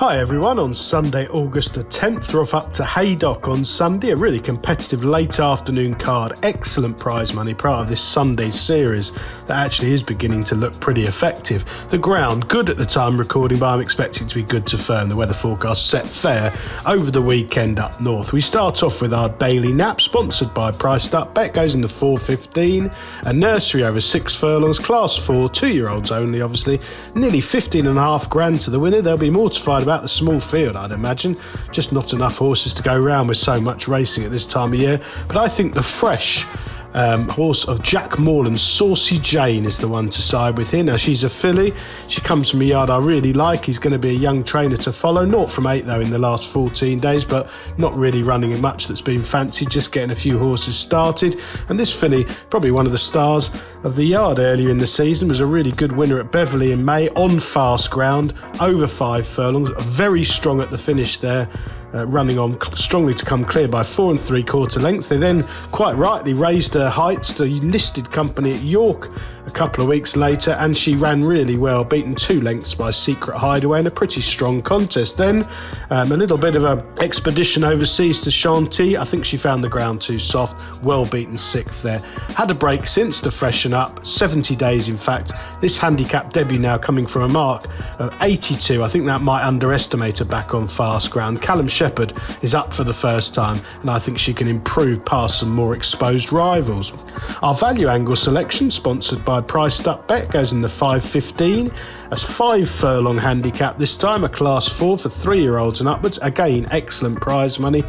Hi everyone, on Sunday, August the 10th, we're off up to Haydock on Sunday, a really competitive late afternoon card, excellent prize money, part of this Sunday series that actually is beginning to look pretty effective. The ground, good at the time recording, but I'm expecting it to be good to firm. The weather forecast set fair over the weekend up north. We start off with our daily nap, sponsored by Priced Up Bet, goes into 4.15, a nursery over 6 furlongs, class 4, 2-year-olds only obviously, nearly 15.5 grand to the winner. They'll be mortified about the small field, I'd imagine. Just not enough horses to go round with so much racing at this time of year. But I think the fresh horse of Jack Morland's Saucy Jane is the one to side with here. Now, she's a filly. She comes from a yard I really like. He's going to be a young trainer to follow. 0 from 8 though in the last 14 days, but not really running in much that's been fancied, just getting a few horses started. And this filly, probably one of the stars of the yard earlier in the season, was a really good winner at Beverley in May on fast ground, over 5 furlongs, very strong at the finish there. Running on strongly to come clear by 4 3/4 lengths. They then quite rightly raised her heights to listed company at York a couple of weeks later, and she ran really well, beaten 2 lengths by Secret Hideaway in a pretty strong contest. Then a little bit of an expedition overseas to Chantilly. I think she found the ground too soft, well beaten 6th there. Had a break since to freshen up, 70 days in fact. This handicap debut now coming from a mark of 82. I think that might underestimate her back on fast ground. Callum Shepherd is up for the first time, and I think she can improve past some more exposed rivals. Our value angle selection, sponsored by Priced Up Bet, goes in the 5.15. That's 5 furlong handicap this time, a class 4 for 3-year-olds and upwards. Again, excellent prize money,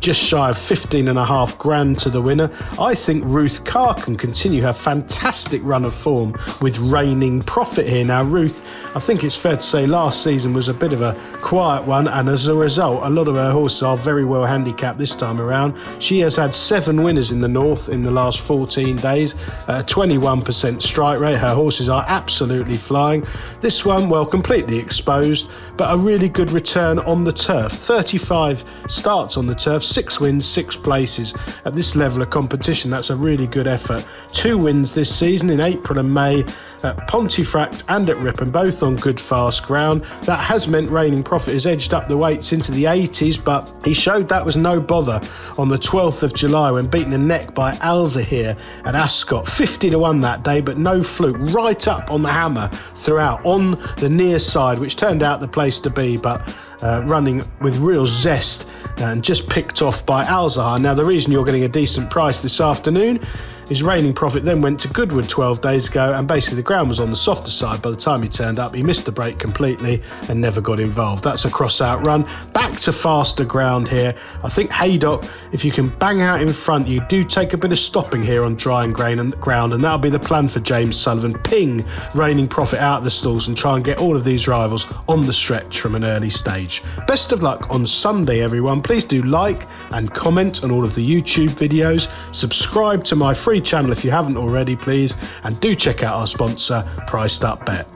just shy of 15.5 grand to the winner. I think Ruth Carr can continue her fantastic run of form with reigning profit here. Now, Ruth, I think it's fair to say last season was a bit of a quiet one, and as a result, a lot of her horses are very well handicapped this time around. She has had 7 winners in the north in the last 14 days, 21% strike rate. Her horses are absolutely flying. This one, well, completely exposed, but a really good return on the turf. 35 starts on the turf, 6 wins, 6 places. At this level of competition, that's a really good effort. 2 wins this season in April and May at Pontefract and at Ripon, both on good fast ground. That has meant reigning profit has edged up the weights into the 80s, but he showed that was no bother on the 12th of July when beaten the neck by Alzahir at Ascot. 50-1 that day, but no fluke. Right up on the hammer throughout, on the near side, which turned out the place to be, but running with real zest and just picked off by Alzahir. Now, the reason you're getting a decent price this afternoon is reigning profit then went to Goodwood 12 days ago, and basically the ground was on the softer side by the time he turned up. He missed the break completely and never got involved. That's a cross-out run. Back to faster ground here. I think Haydock, if you can bang out in front, you do take a bit of stopping here on dry and ground, and that'll be the plan for James Sullivan. Ping reigning profit out of the stalls and try and get all of these rivals on the stretch from an early stage. Best of luck on Sunday, everyone. Please do like and comment on all of the YouTube videos. Subscribe to my free channel if you haven't already, please, and do check out our sponsor, Priced Up Bet.